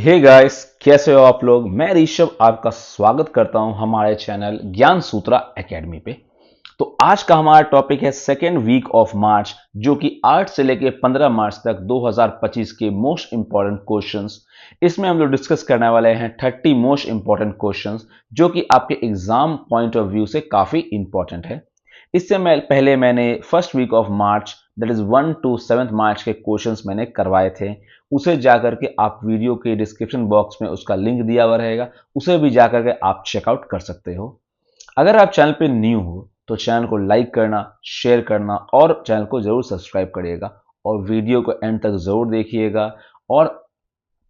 Hey guys, कैसे हो आप लोग। मैं ऋषभ आपका स्वागत करता हूं हमारे चैनल ज्ञान सूत्रा एकेडमी पे। तो आज का हमारा टॉपिक है सेकेंड वीक ऑफ मार्च, जो कि 8 से लेके 15 मार्च तक 2025 के मोस्ट इंपॉर्टेंट क्वेश्चंस। इसमें हम लोग डिस्कस करने वाले हैं 30 मोस्ट इंपॉर्टेंट क्वेश्चंस, जो कि आपके एग्जाम पॉइंट ऑफ व्यू से काफी इंपॉर्टेंट है। इससे पहले मैंने first week of March, that is 1 to 7 March के क्वेश्चंस मैंने करवाए थे। उसे जाकर के आप वीडियो के डिस्क्रिप्शन बॉक्स में उसका लिंक दिया हुआ रहेगा, उसे भी जाकर के आप चेकआउट कर सकते हो। अगर आप चैनल पे न्यू हो तो चैनल को लाइक करना, शेयर करना और चैनल को जरूर सब्सक्राइब करिएगा और वीडियो को एंड तक जरूर देखिएगा और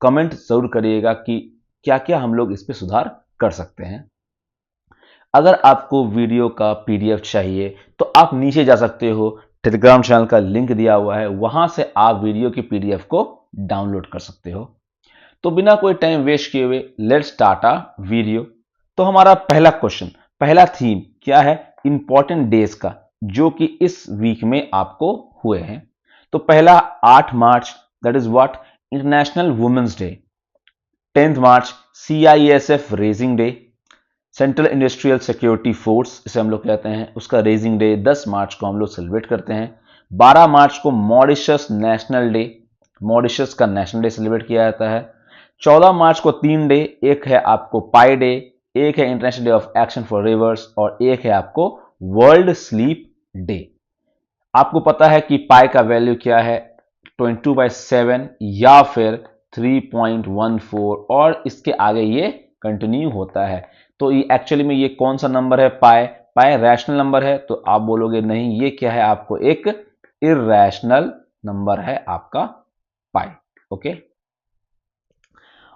कमेंट जरूर करिएगा कि क्या क्या हम लोग इस पे सुधार कर सकते हैं। अगर आपको वीडियो का पीडीएफ चाहिए तो आप नीचे जा सकते हो, टेलीग्राम चैनल का लिंक दिया हुआ है, वहां से आप वीडियो की पीडीएफ को डाउनलोड कर सकते हो। तो बिना कोई टाइम वेस्ट किए हुए लेट्स स्टार्ट अ वीडियो। तो हमारा पहला क्वेश्चन, पहला थीम क्या है? इंपॉर्टेंट डेज का, जो कि इस वीक में आपको हुए हैं। तो पहला 8 March, that is what? International women's day. 10th March CISF raising day, central industrial security force इसे हम लोग कहते हैं, उसका रेजिंग डे 10 मार्च को हम लोग सेलिब्रेट करते हैं। 12 मार्च को मॉरिशस नेशनल डे, मॉरिशस का नेशनल डे सेलिब्रेट किया जाता है। 14 मार्च को 3 डे, एक है आपको पाई डे, एक है international day of action for reverse और एक है आपको वर्ल्ड स्लीप डे। आपको पता है कि पाई का वैल्यू क्या है? 22/7 या फिर 3.14 और इसके आगे ये कंटिन्यू होता है। तो ये एक्चुअली में ये कौन सा नंबर है? पाई। पाई रैशनल नंबर है, तो आप बोलोगे नहीं, ये क्या है? आपको एक इरैशनल नंबर है आपका पाई। ओके।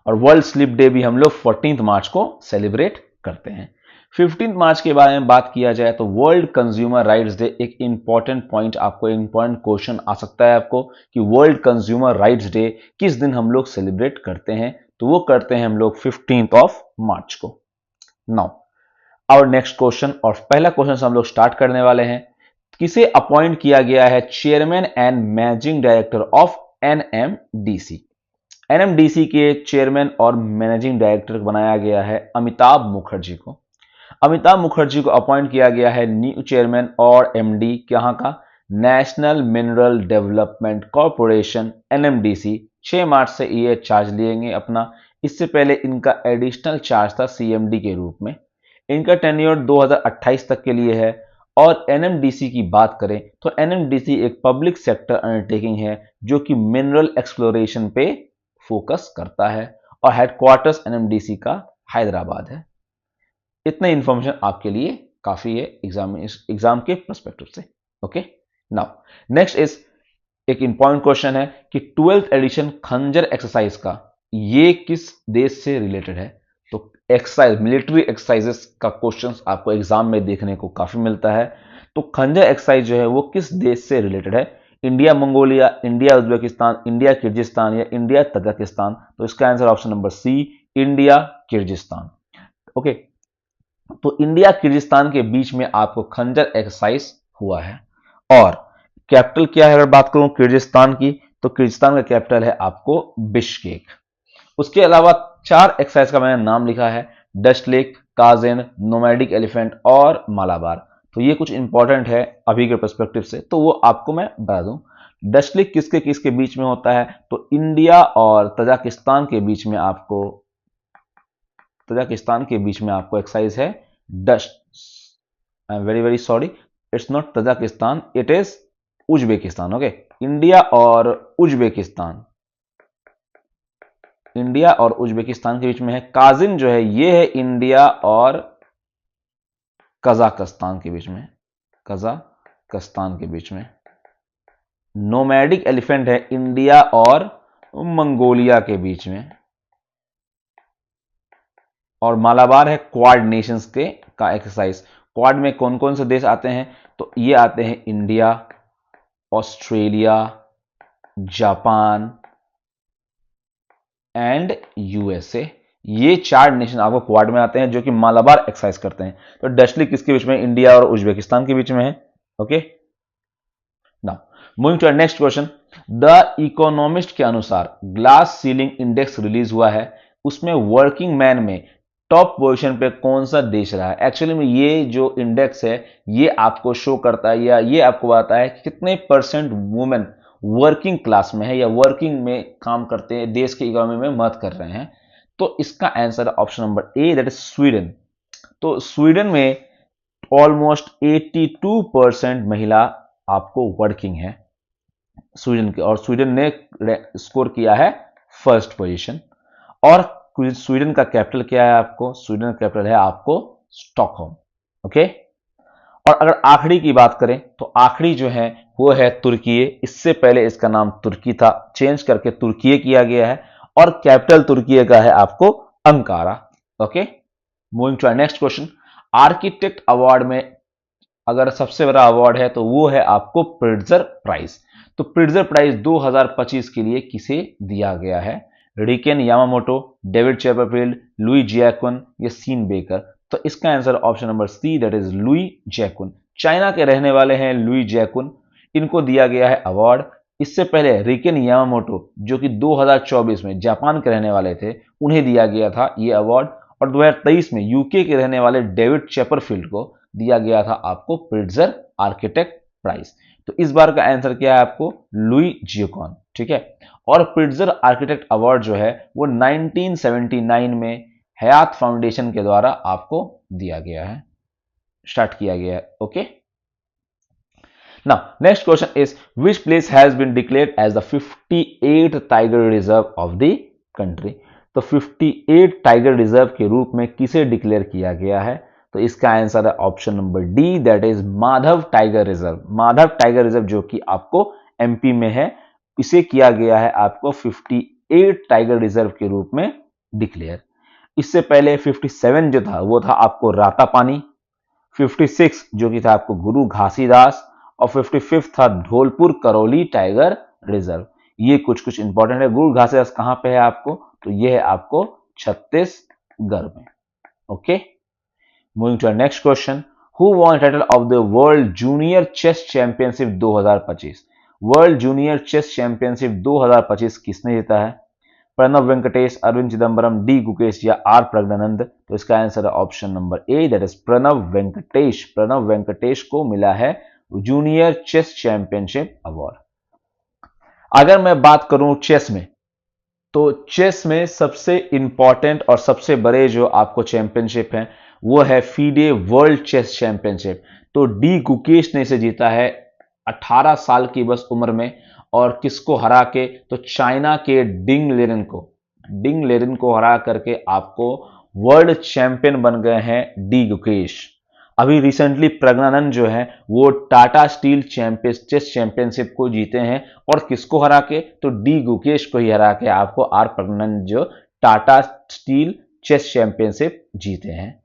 और वर्ल्ड स्लीप डे भी हम लोग 14 मार्च को सेलिब्रेट करते हैं। 15 मार्च के बारे में बात किया जाए तो वर्ल्ड कंज्यूमर राइट्स डे, एक इंपॉर्टेंट पॉइंट, आपको इंपॉर्टेंट क्वेश्चन आ सकता है आपको कि वर्ल्ड कंज्यूमर राइट्स डे किस दिन हम लोग सेलिब्रेट करते हैं? तो वो करते हैं हम लोग 15 ऑफ मार्च को। नाउ आवर नेक्स्ट क्वेश्चन, और पहला क्वेश्चन से हम लोग स्टार्ट करने वाले हैं। किसे अपॉइंट किया गया है chairman and managing director of NMDC? NMDC के चेयरमैन और मैनेजिंग डायरेक्टर बनाया गया है अमिताभ मुखर्जी को। अमिताभ मुखर्जी को अपॉइंट किया गया है न्यू चेयरमैन और एमडी कहां का? National mineral development corporation NMDC. 6 मार्च से ये चार्ज लेंगे अपना। इससे पहले इनका एडिशनल चार्ज था सीएमडी के रूप में। इनका टेन्योर 2028 तक के लिए है। और एनएमडीसी की बात करें तो एनएमडीसी एक पब्लिक सेक्टर अंडरटेकिंग है जो कि मिनरल एक्सप्लोरेशन पे फोकस करता है और हेडक्वार्टर्स एनएमडीसी का हैदराबाद है। इतना इंफॉर्मेशन आपके लिए काफी है एग्जाम के पर्सपेक्टिव से। ओके। नाउ नेक्स्ट इज एक इंपॉर्टेंट क्वेश्चन है कि 12th एडिशन खंजर एक्सरसाइज का ये किस देश से रिलेटेड है? तो एक्सरसाइज, मिलिट्री एक्सरसाइजेस का क्वेश्चंस आपको एग्जाम में देखने को काफी मिलता है। तो खंजर एक्सरसाइज जो है वो किस देश से रिलेटेड है? India Mongolia, India Uzbekistan, India Kyrgyzstan या इंडिया तजाकिस्तान? तो इसका answer option number C, India Kyrgyzstan. Okay. तो इंडिया किर्गिस्तान के बीच में आपको खंजर एक्सरसाइज हुआ है। और कैपिटल क्या है? अगर बात करूं किर्गिस्तान की, तो किर्गिस्तान का कैपिटल है आपको बिश्केक। उसके अलावा 4 एक्सरसाइज का मैंने नाम लिखा है, डस्ट लेक, काजेन, नोमैडिक एलिफेंट और मालाबार। तो ये कुछ इंपॉर्टेंट है अभी के पर्सपेक्टिव से, तो वो आपको मैं बता दूं। डस्ट लेक किसके किसके बीच में होता है? तो इंडिया और तजाकिस्तान के बीच में आपको, तजाकिस्तान के बीच में आपको एक्सरसाइज है dust, I am very very sorry, it's not Tajikistan, it is Uzbekistan. Okay. India और उज्बेकिस्तान, इंडिया और उज्बेकिस्तान के बीच में है। काजिन जो है ये है इंडिया और कजाकिस्तान के बीच में, कजाकिस्तान के बीच में। नोमैडिक एलिफेंट है इंडिया और मंगोलिया के बीच में। और मालाबार है क्वाड नेशंस के का एक्सरसाइज। क्वाड में कौन कौन से देश आते हैं? तो ये आते हैं India, Australia, Japan and USA. ये 4 नेशन आपको क्वाड में आते हैं जो कि मालाबार एक्सरसाइज करते हैं। तो डस्टली किसके बीच में? इंडिया और उज्बेकिस्तान के बीच में है। Okay. Now moving to next question, the Economist के अनुसार ग्लास सीलिंग इंडेक्स रिलीज हुआ है, उसमें वर्किंग मैन में टॉप पोजीशन पे कौन सा देश रहा है। एक्चुअली में ये जो इंडेक्स है ये आपको शो करता है या ये आपको बताता है कि कितने परसेंट वुमेन वर्किंग क्लास में है या वर्किंग में काम करते हैं, देश की इकोनॉमी में मदद कर रहे हैं। तो इसका आंसर है option number A, that is Sweden. तो स्वीडन में ऑलमोस्ट 82% महिला आपको वर्किंग है स्वीडन के, और स्वीडन ने स्कोर किया है फर्स्ट पोजीशन। और स्वीडन का कैपिटल क्या है आपको, स्वीडन का कैपिटल है आपको स्टॉकहोम। ओके, और अगर आखिरी की बात करें तो आखिरी जो है वो है तुर्की। इससे पहले इसका नाम तुर्की था, चेंज करके तुर्की किया गया है, और कैपिटल तुर्की का है आपको Ankara. Okay, moving to next question. Architect award में अगर सबसे बड़ा अवार्ड है तो वो है आपको प्रिट्जर प्राइज। तो प्रिट्जर प्राइज 2025 के लिए किसे दिया गया है? Riken Yamamoto, David Chipperfield, Liu Jiakun या सीन बेकर। तो इसका answer option number C, that is Liu Jiakun. China के रहने वाले हैं लुई जैकुन, इनको दिया गया है अवार्ड। इससे पहले रिकेन यामामोटो जो कि 2024 में जापान के रहने वाले थे, उन्हें दिया गया था ये अवार्ड। और 2023 में यूके के रहने वाले डेविड चेपरफील्ड को दिया गया था आपको प्रिट्जर आर्किटेक्ट प्राइज। तो इस बार का आंसर क्या है आपको? लुई जियोकॉन। ठीक है, और प्रिट्जर आर्किटेक्ट अवार्ड जो है वो 1979 में हयात फाउंडेशन के द्वारा आपको दिया गया है, स्टार्ट किया गया है। Okay, now next question is which place has been declared as the 58th tiger reserve of the country. तो 58 टाइगर रिजर्व के रूप में किसे डिक्लेयर किया गया है? तो इसका आंसर है option number D, that is Madhav tiger reserve. Madhav tiger reserve जो कि आपको एमपी में है, इसे किया गया है आपको 58 टाइगर रिजर्व के रूप में डिक्लेयर। इससे पहले 57 जो था वो था आपको रातापानी, 56 जो कि था आपको गुरु घासीदास, और 55 था धौलपुर करौली टाइगर रिजर्व। ये कुछ इंपॉर्टेंट है। गुरु घासीदास कहां पे है आपको? तो ये है आपको छत्तीसगढ़ में। Okay, moving to next question. Who won title of the world junior chess championship 2025? World junior chess championship 2025 किसने जीता है? प्रणव वेंकटेश, अरविंद चिदम्बरम, डी गुकेश या आर प्रज्ञानंद। तो इसका आंसर है option number A, that is Pranav Venkatesh. Pranav Venkatesh को मिला है जूनियर चेस चैंपियनशिप अवार्ड। अगर मैं बात करूं चेस में, तो चेस में सबसे इंपॉर्टेंट और सबसे बड़े जो आपको चैंपियनशिप है वो है फीडे वर्ल्ड चेस चैंपियनशिप। तो डी गुकेश ने इसे जीता है 18 साल की बस उम्र में। और किसको हरा के? तो चाइना के डिंग लेरिन को हरा करके आपको वर्ल्ड चैंपियन बन गए हैं डी गुकेश। अभी रिसेंटली प्रज्ञानंद जो है वो टाटा स्टील चेस चैंपियनशिप को जीते हैं, और किसको हरा के? तो डी गुकेश को ही हरा के आपको आर प्रज्ञानंद जो टाटा स्टील चेस चैंपियनशिप जीते हैं।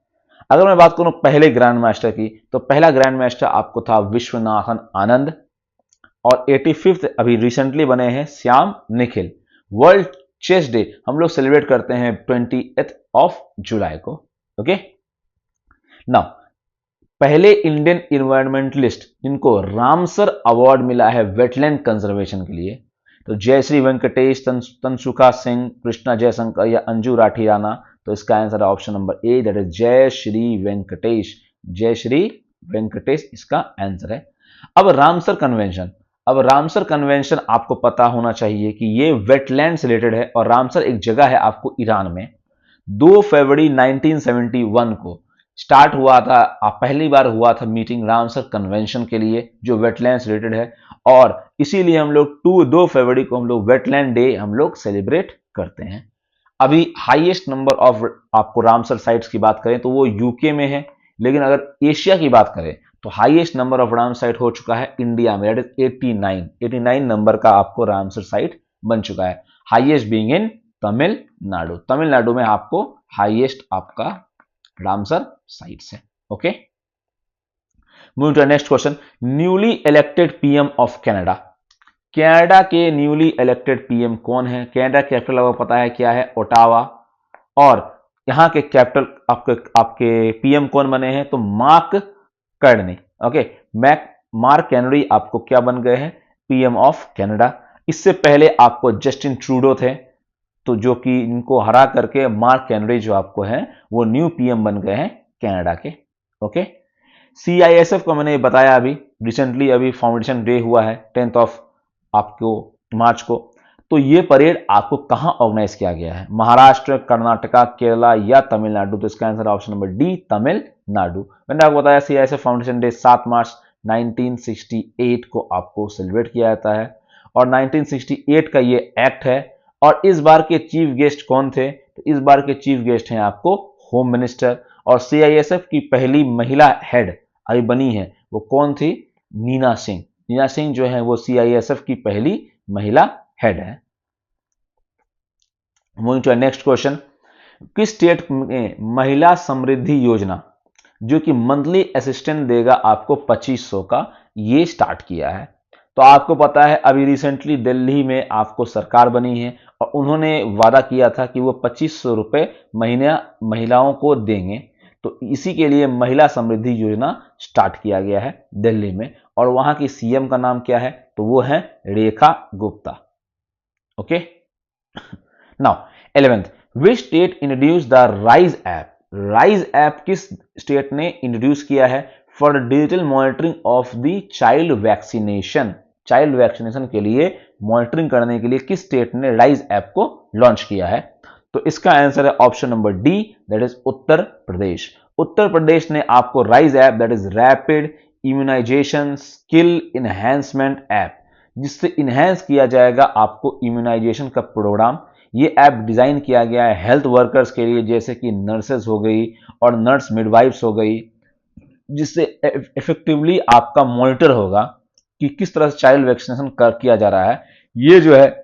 अगर मैं बात करूं पहले ग्रैंड मास्टर की, तो पहला ग्रैंड मास्टर आपको था विश्वनाथन आनंद, और 85th अभी रिसेंटली बने हैं Shyam Nikhil. World chess day हम लोग सेलिब्रेट करते हैं 20th जुलाई को। ओके, नाउ पहले इंडियन इन्वायरमेंटलिस्ट जिनको रामसर अवार्ड मिला है वेटलैंड कंजर्वेशन के लिए, तो जयश्री वेंकटेश, तनसुखा सिंह, कृष्णा जयशंकर या अंजू राठी राणा। तो इसका आंसर है option number A, that is Jayashree Venkatesh. Jayashree Venkatesh इसका आंसर है। अब रामसर कन्वेंशन आपको पता होना चाहिए कि ये वेटलैंड से रिलेटेड है, और रामसर एक जगह है आपको ईरान में। 2 फरवरी 1971 को स्टार्ट हुआ था, पहली बार हुआ था मीटिंग रामसर कन्वेंशन के लिए जो वेटलैंड से रिलेटेड है, और इसीलिए हम लोग 2 फरवरी को हम लोग वेटलैंड डे हम लोग सेलिब्रेट करते हैं। अभी हाईएस्ट नंबर ऑफ आपको रामसर साइट्स की बात करें तो वो यूके में है, लेकिन अगर एशिया की बात करें तो highest number of Ram site हो चुका है इंडिया में, दैट इज 89 नंबर का आपको रामसर साइट बन चुका है। हाईएस्ट बीइंग इन तमिलनाडु में आपको हाईएस्ट आपका रामसर साइट्स है। Okay, moving to next question. Newly elected PM of Canada. Canada के न्यूली इलेक्टेड पीएम कौन है? कनाडा कैपिटल आपको पता है क्या है? ओटावा। और यहां के कैपिटल आपके पीएम कौन बने हैं? तो मार्क कर्नी। ओके, मार्क कैनरी आपको क्या बन गए हैं? PM of Canada. इससे पहले आपको जस्टिन ट्रूडो थे, तो जो कि इनको हरा करके मार्क कैनरी जो आपको हैं वो न्यू पीएम बन गए हैं कनाडा के। ओके, सीआईएसएफ को मैंने बताया अभी रिसेंटली, अभी फाउंडेशन डे हुआ है 10th ऑफ आपको मार्च को। तो ये परेड आपको कहां ऑर्गेनाइज किया गया है, महाराष्ट्र, कर्नाटका, केरला या तमिलनाडु? तो इसका answer option number D, Tamil Nadu. मैंने आपको बताया सीआईएसएफ फाउंडेशन डे 7 मार्च 1968 को आपको सेलिब्रेट किया जाता है और 1968 का ये एक्ट है। और इस बार के चीफ गेस्ट कौन थे? तो इस बार के चीफ गेस्ट हैं आपको होम मिनिस्टर, और सीआईएसएफ की पहली महिला हेड अभी बनी है, वो कौन थी? नीना सिंह। नीना सिंह जो है वो सीआईएसएफ की पहली महिला हेड है। मूविंग टू नेक्स्ट क्वेश्चन, किस स्टेट में महिला समृद्धि योजना जो कि मंथली असिस्टेंट देगा आपको 2500 का, ये स्टार्ट किया है? तो आपको पता है अभी रिसेंटली दिल्ली में आपको सरकार बनी है और उन्होंने वादा किया था कि वो 2500 रुपए महीना महिलाओं को देंगे। तो इसी के लिए महिला समृद्धि योजना स्टार्ट किया गया है दिल्ली में, और वहां की सीएम का नाम क्या है? तो वो है Rekha Gupta. Okay, now 11th, which state introduce the RISE app? RISE app किस स्टेट ने इंट्रोड्यूस किया है for digital monitoring of the child vaccination? Child vaccination के लिए मॉनिटरिंग करने के लिए किस स्टेट ने राइज ऐप को लॉन्च किया है? तो इसका आंसर है option number D, that is Uttar Pradesh. Uttar Pradesh ने आपको RISE app, that is rapid immunisation skill enhancement app, जिससे इनहेंस किया जाएगा आपको इम्यूनाइजेशन का प्रोग्राम। ये ऐप डिजाइन किया गया है हेल्थ वर्कर्स के लिए, जैसे कि नर्सेज हो गई और नर्स मिडवाइफ्स हो गई, जिससे इफेक्टिवली आपका मॉनिटर होगा कि किस तरह से चाइल्ड वैक्सीनेशन किया जा रहा है। ये जो है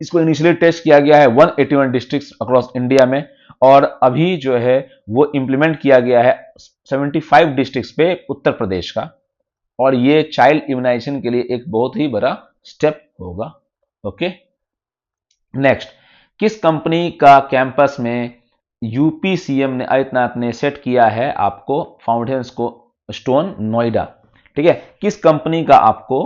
इसको इनिशियली टेस्ट किया गया है 181 डिस्ट्रिक्ट्स अक्रॉस इंडिया में, और अभी जो है वो इंप्लीमेंट किया गया है 75 डिस्ट्रिक्ट्स पे उत्तर प्रदेश का, और ये चाइल्ड इम्यूनाइजेशन के लिए एक बहुत ही बड़ा स्टेप होगा। ओके, नेक्स्ट, किस कंपनी का कैंपस में यूपी सीएम ने आदित्यनाथ ने सेट किया है आपको फाउंडेशन को स्टोन? नोएडा। ठीक है, किस कंपनी का आपको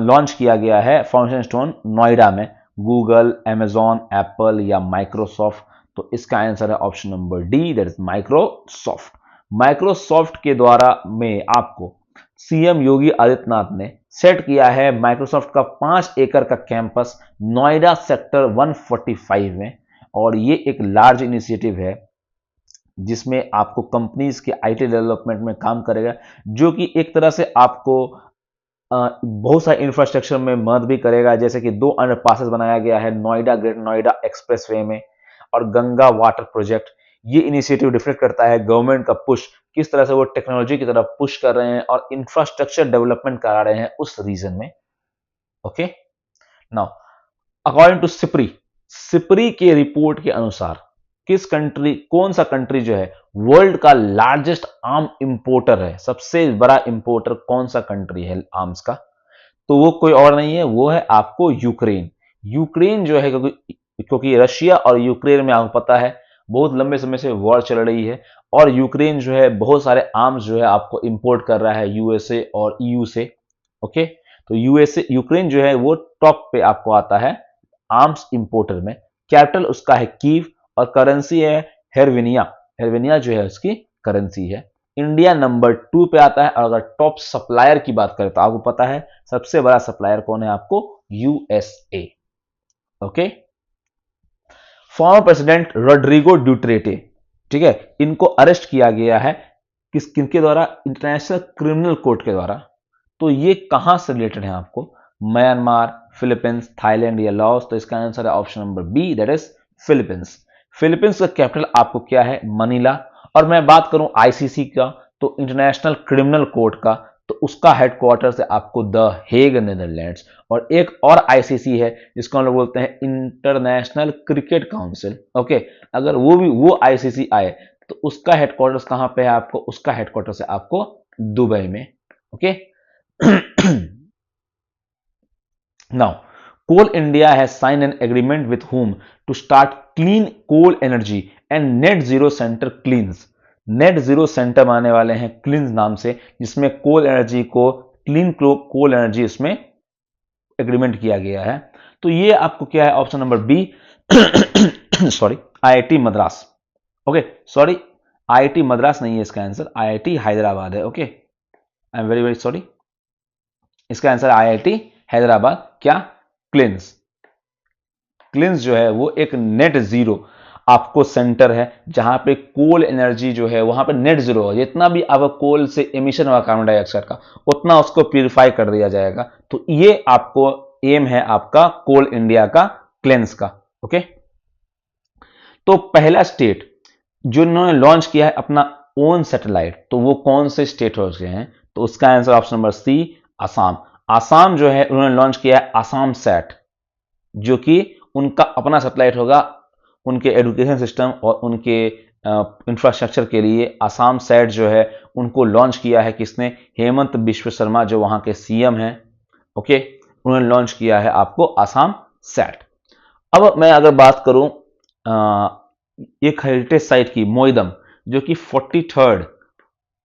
लॉन्च किया गया है फाउंडेशन स्टोन नोएडा में? गूगल, अमेजॉन, एप्पल या माइक्रोसॉफ्ट? तो इसका आंसर है option number D, that is Microsoft. Microsoft के द्वारा में आपको सीएम योगी आदित्यनाथ ने सेट किया है माइक्रोसॉफ्ट का 5 एकड़ का कैंपस नोएडा सेक्टर 145 में, और ये एक लार्ज इनिशिएटिव है जिसमें आपको कंपनीज के आईटी डेवलपमेंट में काम करेगा, जो कि एक तरह से आपको बहुत सारे इंफ्रास्ट्रक्चर में मदद भी करेगा, जैसे कि 2 अंडरपासेस बनाया गया है नोएडा ग्रेट नोएडा एक्सप्रेसवे में, और गंगा वाटर प्रोजेक्ट। ये इनिशिएटिव रिफ्लेक्ट करता है गवर्नमेंट का पुश, किस तरह से वो टेक्नोलॉजी की तरफ पुश कर रहे हैं और इंफ्रास्ट्रक्चर डेवलपमेंट करा रहे हैं उस रीजन में। Okay, now according to SIPRI के रिपोर्ट के अनुसार किस कंट्री, कौन सा कंट्री जो है वर्ल्ड का लार्जेस्ट आर्म इंपोर्टर है? सबसे बड़ा इंपोर्टर कौन सा कंट्री है आर्म्स का? तो वो कोई और नहीं है, वो है आपको यूक्रेन। यूक्रेन जो है, क्योंकि रशिया और यूक्रेन में आपको पता है बहुत लंबे समय से वॉर चल रही है, और यूक्रेन जो है बहुत सारे आर्म्स जो है आपको इंपोर्ट कर रहा है यूएसए और ईयू से। ओके, तो यूएसए यूक्रेन जो है वो टॉप पे आपको आता है आर्म्स इंपोर्टर में। कैपिटल उसका है कीव और करेंसी है हेरविनिया। हेरविनिया जो है उसकी करेंसी है। इंडिया नंबर 2 पे आता है, और अगर टॉप सप्लायर की बात करें तो आपको पता है सबसे बड़ा सप्लायर कौन है? आपको USA. Okay, former president Rodrigo Duterte, ठीक है, इनको अरेस्ट किया गया है किनके द्वारा? इंटरनेशनल क्रिमिनल कोर्ट के द्वारा। तो ये कहां से रिलेटेड है आपको? म्यांमार, फिलीपींस, थाईलैंड या लाओस? तो इसका आंसर है option number B, that is Philippines. Philippines का कैपिटल आपको क्या है? मनीला। और मैं बात करूं आईसीसी का, तो इंटरनेशनल क्रिमिनल कोर्ट का, तो उसका हेडक्वार्टर है आपको द हेग, नीदरलैंड्स। और एक और आईसीसी है जिसको हम लोग बोलते हैं इंटरनेशनल क्रिकेट काउंसिल। ओके, अगर वो आईसीसी आए तो उसका हेडक्वार्टर्स कहां पे है आपको? उसका हेडक्वार्टर्स है आपको दुबई में। Okay, now coal India has sign an agreement with whom to start clean coal energy and net zero centre cleans? Net zero centre आने वाले हैं क्लीन्स नाम से, जिसमें कोल एनर्जी को क्लीन कोल एनर्जी उसमें एग्रीमेंट किया गया है। तो ये आपको क्या है, option number B sorry, IIT Madras. Okay sorry, IIT Madras नहीं है इसका आंसर, आईआईटी हैदराबाद है। Okay, I am very very sorry, इसका आंसर आईआईटी हैदराबाद। क्या, क्लिन्स। क्लिन्स जो है वो एक नेट जीरो आपको सेंटर है, जहां पे कोल एनर्जी जो है वहां पे नेट जीरो है। जितना भी आपको कोल से एमिशन हुआ कार्बन डाइऑक्साइड का, उतना उसको प्यूरिफाई कर दिया जाएगा। तो ये आपको एम है आपका कोल इंडिया का, क्लिन्स का। ओके, तो पहला स्टेट जो इन्होंने लॉन्च किया है अपना ओन सैटेलाइट, तो वो कौन से स्टेट हो गए हैं? तो उसका answer option number C, Assam. Assam जो है उन्होंने लॉन्च किया है आसाम सैट, जो कि उनका अपना सैटेलाइट होगा उनके एजुकेशन सिस्टम और उनके इंफ्रास्ट्रक्चर के लिए। आसाम सैट जो है उनको लॉन्च किया है किसने? हेमंत बिश्व शर्मा जो वहां के सीएम हैं। ओके, उन्होंने लॉन्च किया है आपको आसाम सैट। अब मैं अगर बात करूं एक हेरिटेज साइट की, मोइदम, जो कि 43rd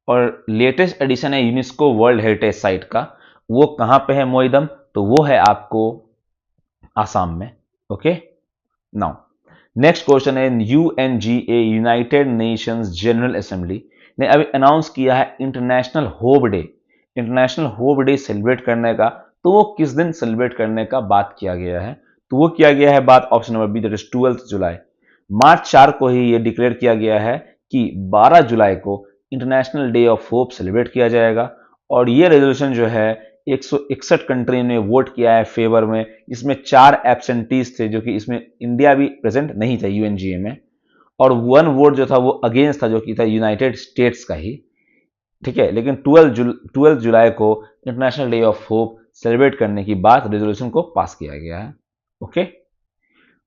और लेटेस्ट एडिशन है यूनेस्को वर्ल्ड हेरिटेज साइट का, वो कहां पे है मोइदम? तो वो है आपको आसाम में। ओके, नाउ नेक्स्ट क्वेश्चन है, UNGA United Nations general assembly ने अभी अनाउंस किया है international hope day. International hope day celebrate करने का, तो वो किस दिन सेलिब्रेट करने का बात किया गया है? तो वो किया गया है बात option number B, that is 12 जुलाई। मार्च 4 को ही ये डिक्लेयर किया गया है कि 12 जुलाई को international day of hope celebrate किया जाएगा। और ये रेजोल्यूशन जो है 161 कंट्री ने वोट किया है फेवर में, इसमें 4 एब्सेंटीज थे, जो कि इसमें इंडिया भी प्रेजेंट नहीं था यूएनजीए में, और 1 वोट जो था वो अगेंस्ट था, जो कि था यूनाइटेड स्टेट्स का ही। ठीक है, लेकिन 12 जुलाई को international day of hope celebrate करने की बात रेजोल्यूशन को पास किया गया है। Okay,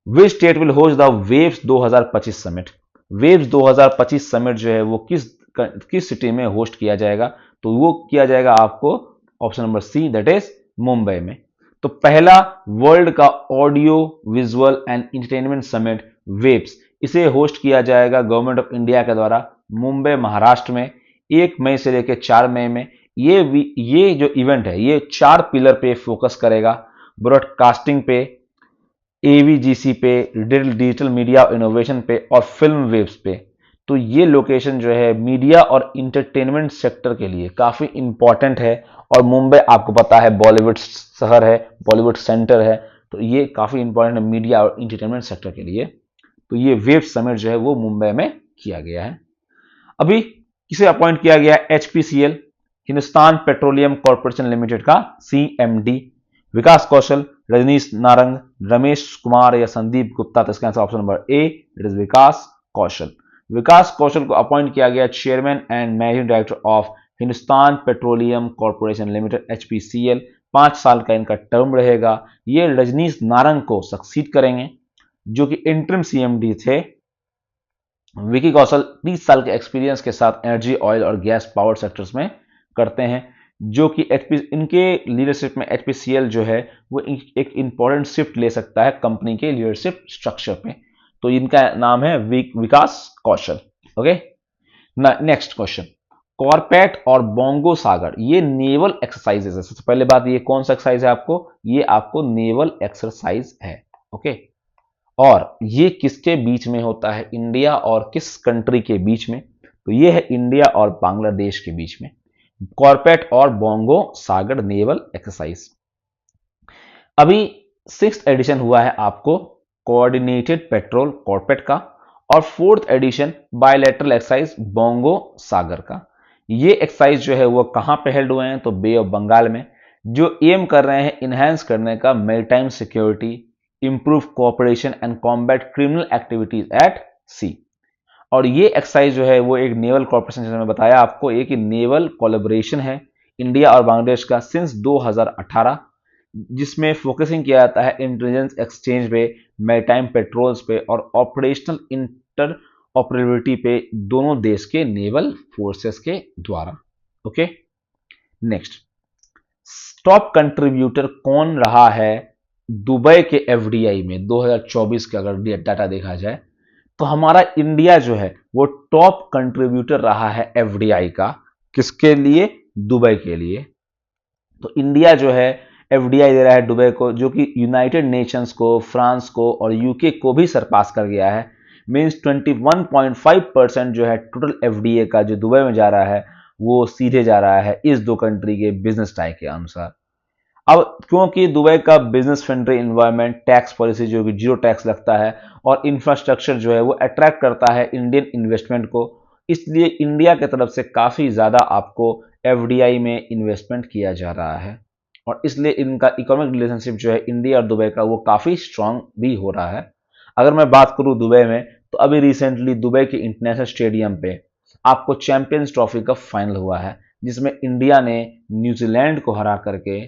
which state will host the waves 2025 summit? Waves 2025 summit जो है वो किस सिटी में होस्ट किया जाएगा? तो वो किया जाएगा आपको option number C, that is Mumbai में। तो पहला वर्ल्ड का audio visual and entertainment summit waves, इसे होस्ट किया जाएगा गवर्नमेंट ऑफ इंडिया के द्वारा मुंबई महाराष्ट्र में 1 मई से लेकर 4 मई में। ये जो इवेंट है ये 4 पिलर पे फोकस करेगा, ब्रॉडकास्टिंग पे, एवीजीसी पे, डिजिटल मीडिया इनोवेशन पे और फिल्म वेव्स पे। तो ये लोकेशन जो है मीडिया और इंटरटेनमेंट सेक्टर के लिए काफी इंपॉर्टेंट है। और मुंबई आपको पता है बॉलीवुड शहर है, बॉलीवुड सेंटर है, तो ये काफी इंपॉर्टेंट है मीडिया और इंटरटेनमेंट सेक्टर के लिए। तो ये वेव समिट जो है वो मुंबई में किया गया है। अभी किसे अपॉइंट किया गया? HPCL, Hindustan Petroleum Corporation Limited का सीएमडी। विकास कौशल, रजनीश नारंग, रमेश कुमार या संदीप गुप्ता? तो इसका answer option number A, it is Vikas Kaushal. Vikas Kaushal को अपॉइंट किया गया chairman and managing director of Hindustan Petroleum Corporation Limited HPCL. 5 साल का इनका टर्म रहेगा। ये रजनीश नारंग को सक्सीड करेंगे, जो कि इंटरिम सीएमडी थे। विकी कौशल 30 साल के एक्सपीरियंस के साथ एनर्जी, ऑयल और गैस पावर सेक्टर्स में करते हैं, जो कि इनके लीडरशिप में एचपीसीएल जो है वो एक इंपॉर्टेंट शिफ्ट ले सकता है कंपनी के लीडरशिप स्ट्रक्चर पे। तो इनका नाम है विकास कौशल। ओके, नेक्स्ट क्वेश्चन, कॉर्पेट और बोंगो सागर, ये नेवल एक्सरसाइजेज है। सबसे पहले बात, ये कौन सा एक्सरसाइज है आपको? ये आपको नेवल एक्सरसाइज है। ओके, और ये किसके बीच में होता है? इंडिया और किस कंट्री के बीच में? तो ये है इंडिया और बांग्लादेश के बीच में, कॉर्पेट और बोंगो सागर नेवल एक्सरसाइज। अभी 6th एडिशन हुआ है आपको कोऑर्डिनेटेड पेट्रोल कॉर्पेट का, और 4th edition bilateral exercise Bongo Sagar का। ये एक्सरसाइज जो है वो कहां पे हेल्ड हुए हैं? तो बे ऑफ बंगाल में, जो एम कर रहे हैं इनहेंस करने का maritime security, improve cooperation and combat criminal activities at sea. और ये एक्सरसाइज जो है वो एक नेवल कॉर्पोरेशन, जैसे मैं बताया आपको, एक नेवल कोलैबोरेशन है इंडिया और बांग्लादेश का सिंस 2018, जिसमें फोकसिंग किया जाता है इंटेलिजेंस एक्सचेंज पे, मैरीटाइम पेट्रोल्स पे और ऑपरेशनल इंटर ऑपरेबिलिटी पे दोनों देश के नेवल फोर्सेस के द्वारा। ओके, नेक्स्ट, टॉप कंट्रीब्यूटर कौन रहा है दुबई के एफडीआई में 2024 का? अगर डाटा देखा जाए तो हमारा इंडिया जो है वो टॉप कंट्रीब्यूटर रहा है एफडीआई का। किसके लिए? दुबई के लिए। तो इंडिया जो है एफडीआई दे रहा है दुबई को, जो कि यूनाइटेड नेशंस को, फ्रांस को और यूके को भी सरपास कर गया है। मींस 21.5% जो है टोटल एफडीए का जो दुबई में जा रहा है वो सीधे जा रहा है इस दो कंट्री के बिजनेस टाई के अनुसार। अब क्योंकि दुबई का business friendly environment, tax policy जो कि जीरो टैक्स लगता है और इंफ्रास्ट्रक्चर जो है वो अट्रैक्ट करता है इंडियन इन्वेस्टमेंट को, इसलिए इंडिया की तरफ से काफ़ी ज़्यादा आपको एफडीआई में इन्वेस्टमेंट किया जा रहा है और इसलिए इनका इकोनॉमिक रिलेशनशिप जो है इंडिया और दुबई का वो काफ़ी स्ट्रांग भी हो रहा है। अगर मैं बात करूं दुबई में, तो अभी रिसेंटली दुबई के इंटरनेशनल स्टेडियम पे आपको चैंपियंस ट्रॉफी का फाइनल हुआ है, जिसमें इंडिया ने न्यूजीलैंड को हरा करके,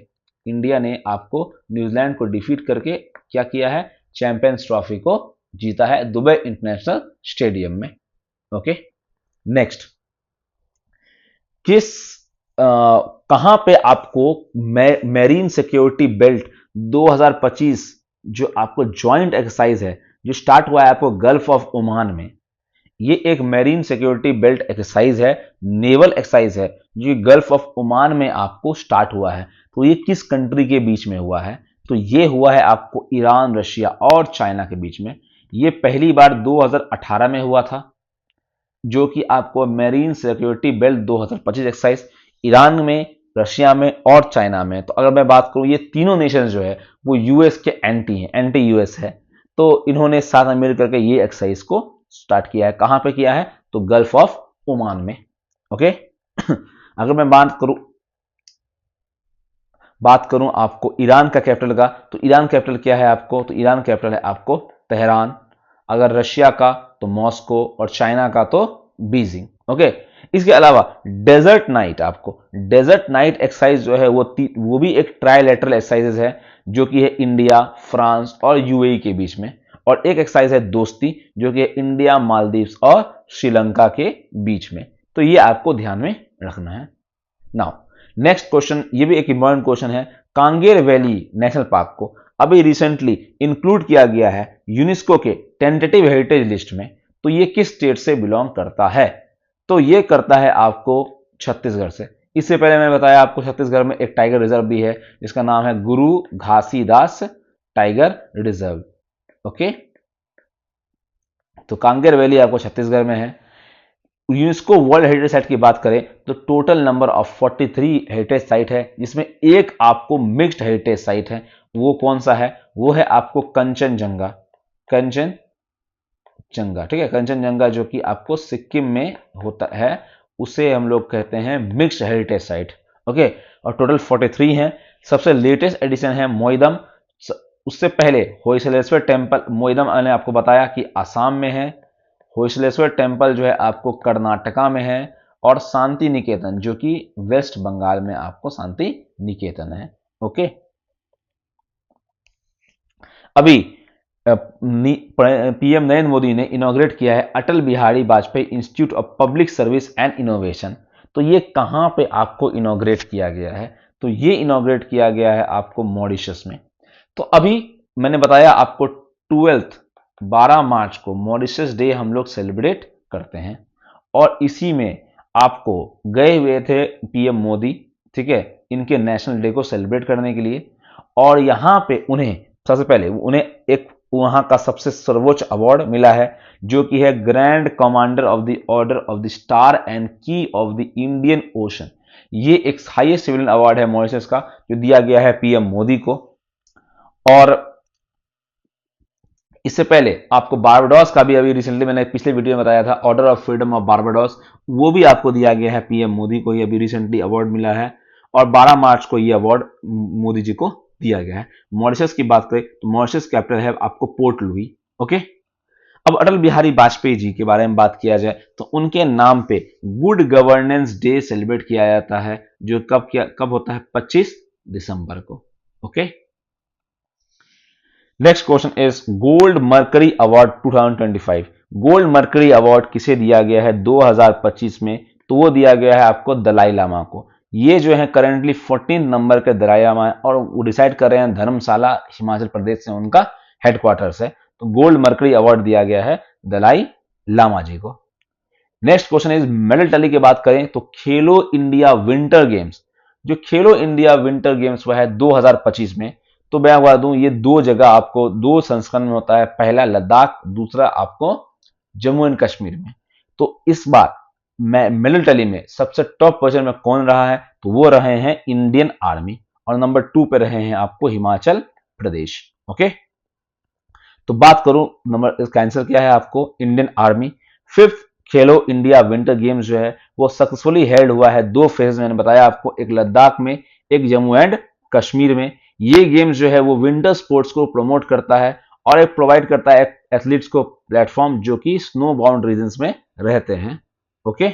इंडिया ने आपको न्यूजीलैंड को डिफीट करके क्या किया है, चैंपियंस ट्रॉफी को जीता है दुबई इंटरनेशनल स्टेडियम में। ओके, नेक्स्ट, किस कहां पे आपको मैरीन सिक्योरिटी बेल्ट 2025 जो आपको ज्वाइंट एक्सरसाइज है जो स्टार्ट हुआ है आपको गल्फ ऑफ ओमान में, ये एक मैरीन सिक्योरिटी बेल्ट एक्सरसाइज है, नेवल एक्सरसाइज है जो गल्फ ऑफ ओमान में आपको स्टार्ट हुआ है। तो ये किस कंट्री के बीच में हुआ है, तो ये हुआ है आपको ईरान, रशिया और चाइना के बीच में। ये पहली बार 2018 में हुआ था, जो कि आपको marine security belt 2025 exercise Iran में, रशिया में और चाइना में। तो अगर मैं बात करूं, ये तीनों नेशन जो है वो यूएस के एंटी हैं, एंटी यूएस है, तो इन्होंने साथ में मिल करके ये एक्सरसाइज को स्टार्ट किया है। कहां पे किया है, तो गल्फ ऑफ ओमान में। ओके अगर मैं बात करूं आपको ईरान का कैपिटल का, तो ईरान कैपिटल क्या है आपको, तो ईरान कैपिटल है आपको तेहरान। अगर रशिया का तो मॉस्को और चाइना का तो बीजिंग। ओके, इसके अलावा डेजर्ट नाइट, आपको डेजर्ट नाइट एक्सरसाइज जो है वो भी एक ट्राइलेटरल एक्सरसाइज है जो कि है इंडिया, फ्रांस और यूएई के बीच में। और एक एक्सरसाइज है दोस्ती जो कि है इंडिया, मालदीव्स और श्रीलंका के बीच में। तो ये आपको ध्यान में रखना है। नाउ नेक्स्ट क्वेश्चन, ये भी एक इंपॉर्टेंट क्वेश्चन है। कांगेर वैली नेशनल पार्क को अभी रिसेंटली इंक्लूड किया गया है यूनेस्को के टेंटेटिव हेरिटेज लिस्ट में, तो ये किस स्टेट से बिलोंग करता है, तो ये करता है आपको छत्तीसगढ़ से। इससे पहले मैंने बताया आपको छत्तीसगढ़ में एक टाइगर रिजर्व भी है जिसका नाम है गुरु घासीदास टाइगर रिजर्व। ओके, तो कांगेर वैली आपको छत्तीसगढ़ में है। यूनेस्को वर्ल्ड हेरिटेज साइट की बात करें तो total number of 43 heritage site है, जिसमें एक आपको मिक्स्ड हेरिटेज साइट है। वो कौन सा है, वो है आपको कंचनजंगा, कंचनजंगा, ठीक है, कंचनजंगा जो कि आपको सिक्किम में होता है, उसे हम लोग कहते हैं मिक्स्ड हेरिटेज साइट। ओके, और टोटल 43 हैं। सबसे लेटेस्ट एडिशन है मोइदम। उससे पहले होयसलेश्वर टेम्पल, मोइदम मैंने आपको बताया कि आसाम में है, होयसलेश्वर टेम्पल जो है आपको कर्नाटका में है, और शांति निकेतन जो कि वेस्ट बंगाल में आपको शांति निकेतन है। ओके, अभी पीएम नरेंद्र मोदी ने इनॉग्रेट किया है Atal Bihari Vajpayee institute of public service and innovation. तो ये कहां पे आपको इनॉग्रेट किया गया है, तो ये इनॉग्रेट किया गया है आपको मॉरिशस में। तो अभी मैंने बताया आपको 12 मार्च को मॉरिशस डे हम लोग सेलिब्रेट करते हैं, और इसी में आपको गए हुए थे पीएम मोदी, ठीक है, इनके नेशनल डे को सेलिब्रेट करने के लिए। और यहां पे उन्हें सबसे पहले उन्हें एक वहां का सबसे सर्वोच्च अवार्ड मिला है जो कि है grand commander of the order of the star and की ऑफ द इंडियन ओशन। ये एक हाईएस्ट सिविलियन अवार्ड है मॉरिशस का जो दिया गया है पीएम मोदी को। और इससे पहले आपको बारबाडोस का भी अभी रिसेंटली मैंने पिछले वीडियो में बताया था, order of freedom of Barbados, वो भी आपको दिया गया है पीएम मोदी को, ये अभी रिसेंटली अवार्ड मिला है, और 12 मार्च को ये अवार्ड मोदी जी को दिया गया है। मॉरिशस की बात करें तो मॉरिशस कैपिटल है आपको पोर्ट लुई। ओके, अब अटल बिहारी वाजपेयी जी के बारे में बात किया जाए तो उनके नाम पे गुड गवर्नेंस डे सेलिब्रेट किया जाता है, जो कब होता है, 25 दिसंबर को। Okay, next question is gold mercury award 2025। Gold mercury award किसे दिया गया है 2025 में, तो वो दिया गया है आपको दलाई लामा को। ये जो है करेंटली 14 नंबर के दलाई लामा है और वो डिसाइड कर रहे हैं धर्मशाला, हिमाचल प्रदेश से उनका हेडक्वार्टर्स है। तो गोल्ड मर्करी अवार्ड दिया गया है दलाई लामा जी को। Next question is medal tally की बात करें तो खेलो इंडिया विंटर गेम्स जो खेलो इंडिया विंटर गेम्स हुआ है 2025 में, तो मैं बता दूं ये दो जगह आपको दो संस्करण में होता है, पहला लद्दाख, दूसरा आपको जम्मू एंड कश्मीर में। तो इस बार मिलिट्री में सबसे टॉप पोजीशन में कौन रहा है, तो वो रहे हैं इंडियन आर्मी, और नंबर 2 पे रहे हैं आपको हिमाचल प्रदेश। ओके, तो बात करूं नंबर, इसका आंसर क्या है आपको इंडियन आर्मी। फिफ्थ खेलो इंडिया विंटर गेम्स जो है वो सक्सेसफुली हेल्ड हुआ है दो फेज में, मैंने बताया आपको, एक लद्दाख में, एक जम्मू एंड कश्मीर में। ये गेम्स जो है वो विंटर स्पोर्ट्स को प्रमोट करता है और एक प्रोवाइड करता है एथलीट्स को प्लेटफॉर्म जो कि स्नो बाउंड रीजन्स में रहते हैं। ओके,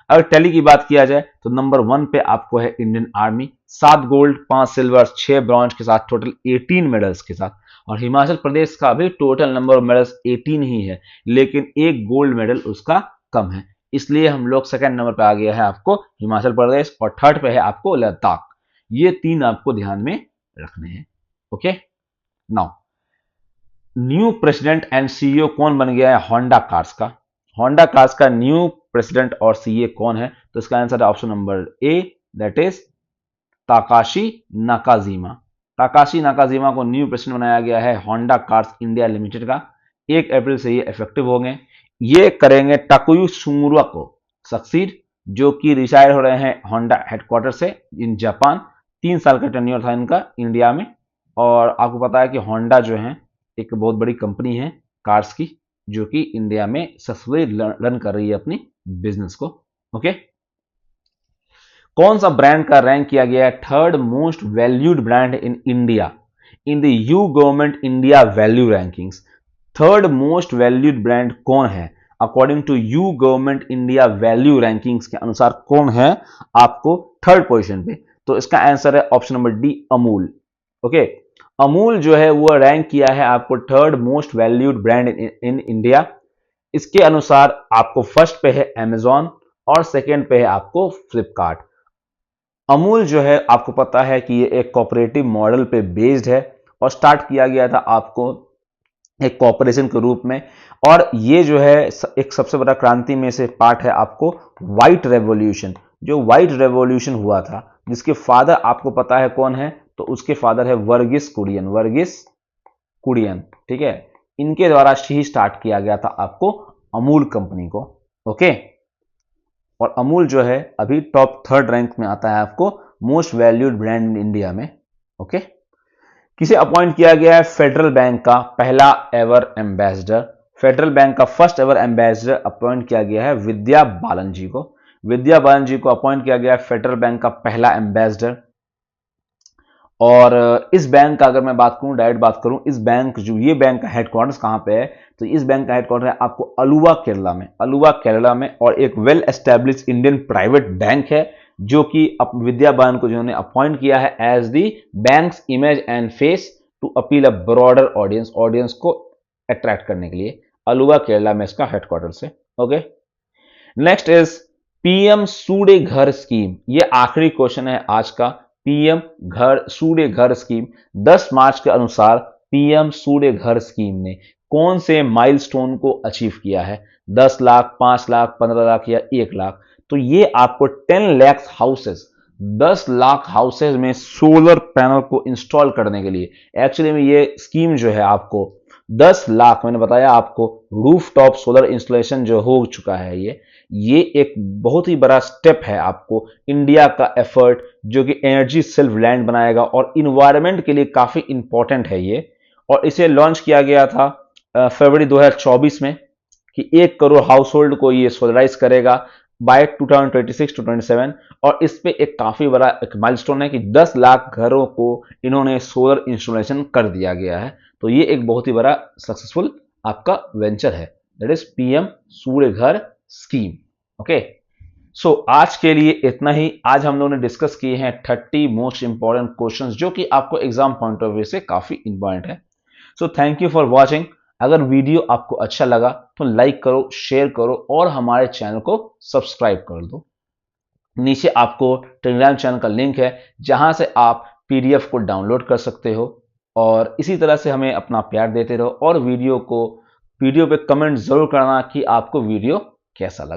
अगर टैली की बात किया जाए तो नंबर 1 पे आपको है Indian army, 7 gold, 5 silver, 6 bronze के साथ टोटल 18 मेडल्स के साथ। और हिमाचल प्रदेश का भी टोटल नंबर ऑफ मेडल्स 18 ही है, लेकिन एक गोल्ड मेडल उसका कम है, इसलिए हम लोग सेकंड नंबर पे आ गया है आपको हिमाचल प्रदेश, और थर्ड पे है आपको लद्दाख। ये तीन आपको ध्यान में रखने हैं। Okay, now new president and CEO कौन बन गया है होंडा कार्स का? होंडा कार्स का न्यू प्रेसिडेंट और सीईओ कौन है? तो इसका आंसर है option number A, that is Takashi नाकाजीमा। Takashi नाकाजीमा को न्यू प्रेसिडेंट बनाया गया है होंडा कार्स इंडिया लिमिटेड का। 1 अप्रैल से ये इफेक्टिव होंगे। ये करेंगे टाकुयु सुमुरा को सक्सीड, जो कि रिटायर हो रहे हैं होंडा हेडक्वार्टर से इन जापान। 3 साल का टेन्योर था इनका इंडिया में। और आपको पता है कि होंडा जो है एक बहुत बड़ी कंपनी है कार्स की, जो कि इंडिया में सक्सेसफुली रन कर रही है अपनी बिजनेस को। ओके, कौन सा ब्रांड का रैंक किया गया है third most valued brand in India in the U government India value rankings? Third most valued brand कौन है according to U government India value rankings के अनुसार? कौन है आपको थर्ड पोजीशन पे? तो इसका आंसर है option number D, Amul. Okay, Amul जो है वो रैंक किया है आपको third most valued brand in India. इसके अनुसार आपको फर्स्ट पे है अमेजॉन और सेकंड पे है आपको फ्लिपकार्ट। अमूल जो है आपको पता है कि ये एक कोऑपरेटिव मॉडल पे बेस्ड है और स्टार्ट किया गया था आपको एक कॉर्पोरेशन के रूप में। और ये जो है एक सबसे बड़ा क्रांति में से पार्ट है आपको व्हाइट रेवोल्यूशन, जो व्हाइट रेवोल्यूशन हुआ था, जिसके फादर आपको पता है कौन है? तो उसके फादर है वर्गीस कुरियन, वर्गीस कुरियन। ठीक है, इनके द्वारा ही स्टार्ट किया गया था आपको अमूल कंपनी को। ओके, और अमूल जो है अभी टॉप थर्ड रैंक में आता है आपको most valued brand in India में। ओके, किसे अपॉइंट किया गया है फेडरल बैंक का पहला एवर एम्बेसडर? फेडरल बैंक का फर्स्ट एवर एम्बेसडर अपॉइंट किया गया है विद्या बालन जी को। विद्या बालन जी को अपॉइंट किया गया है फेडरल बैंक का पहला एम्बेसडर। और इस बैंक का अगर मैं बात करूं, डायरेक्ट बात करूं, इस बैंक जो ये बैंक का हेडक्वार्टर्स कहां पे है? तो इस बैंक का हेडक्वार्टर है आपको अलुवा केरला में, अलुवा केरला में। और एक well establish Indian private bank है जो कि विद्या बालन को जिन्होंने अपॉइंट किया है as the banks image and face to appeal a broader audience, audience को अट्रैक्ट करने के लिए। अलुवा केरला में इसका हेडक्वार्टर्स है। Okay, next is PM Surya Ghar scheme. ये आखिरी क्वेश्चन है आज का। पीएम घर सूर्य घर स्कीम 10 मार्च के अनुसार पीएम सूर्य घर स्कीम ने कौन से माइलस्टोन को अचीव किया है? 10 लाख, 5 लाख, 15 लाख या 1 लाख? तो ये आपको 10 लाख हाउसेस, 10 लाख हाउसेस में सोलर पैनल को इंस्टॉल करने के लिए एक्चुअली में ये स्कीम जो है आपको 10 लाख, मैंने बताया आपको रूफटॉप सोलर इंस्टॉलेशन जो हो चुका है, ये एक बहुत ही बड़ा स्टेप है आपको इंडिया का एफर्ट, जो कि एनर्जी सेल्फ लैंड बनाएगा और इन्वायरमेंट के लिए काफी इंपॉर्टेंट है ये। और इसे लॉन्च किया गया था फरवरी 2024 में कि 1 करोड़ हाउस होल्ड को ये सोलराइज करेगा बाय 2026 टू 27। और इस पे एक काफी बड़ा एक माइलस्टोन है कि 10 लाख घरों को इन्होंने सोलर इंस्टॉलेशन कर दिया गया है। तो ये एक बहुत ही बड़ा सक्सेसफुल आपका वेंचर है, that is PM Surya Ghar scheme. Okay, सो आज के लिए इतना ही। आज हम लोगों ने डिस्कस किए हैं 30 मोस्ट इंपॉर्टेंट क्वेश्चंस जो कि आपको एग्जाम पॉइंट ऑफ व्यू से काफी इंपॉर्टेंट है। So thank you for watching. अगर वीडियो आपको अच्छा लगा तो लाइक करो, शेयर करो और हमारे चैनल को सब्सक्राइब कर दो। नीचे आपको टेलीग्राम चैनल का लिंक है जहां से आप पीडीएफ को डाउनलोड कर सकते हो। और इसी तरह से हमें अपना प्यार देते रहो और वीडियो पे कमेंट जरूर करना कि आपको वीडियो कैसा लगा।